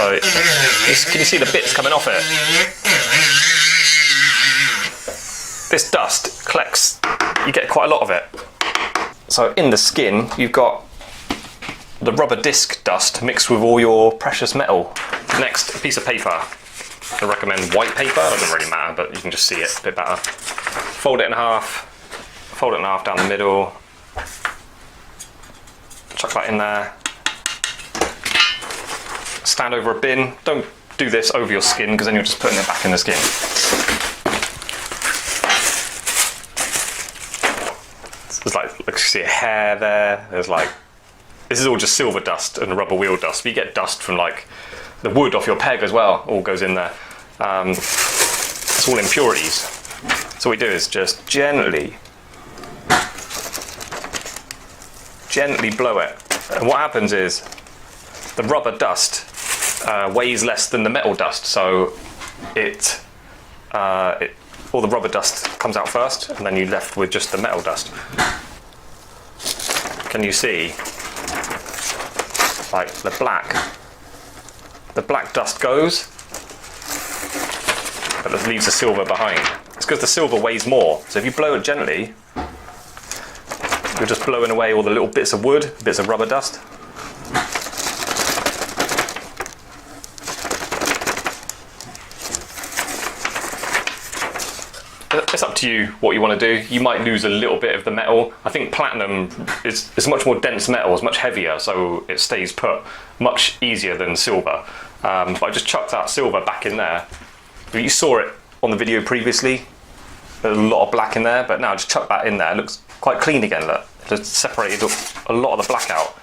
So can you see the bits coming off it? This dust collects, you get quite a lot of it. So in the skin, you've got the rubber disc dust mixed with all your precious metal. Next, a piece of paper. I recommend white paper, it doesn't really matter, but you can just see it a bit better. Fold it in half down the middle. Chuck that in there. Stand over a bin. Don't do this over your skin because then you're just putting it back in the skin. There's like, you see a hair there. There's like, this is all just silver dust and rubber wheel dust. But you get dust from like the wood off your peg as well. All goes in there. It's all impurities. So what we do is just gently blow it. And what happens is the rubber dust weighs less than the metal dust. So all the rubber dust comes out first, and then you're left with just the metal dust. Can you see, like the black dust goes, but it leaves the silver behind. It's because the silver weighs more. So if you blow it gently, you're just blowing away all the little bits of wood, bits of rubber dust. It's up to you what you want to do. You might lose a little bit of the metal. I think platinum is much more dense metal, it's much heavier, so it stays put much easier than silver. But I just chucked that silver back in there. You saw it on the video previously. There's a lot of black in there, but now just chuck that in there. It looks quite clean again, look. Just separated a lot of the black out.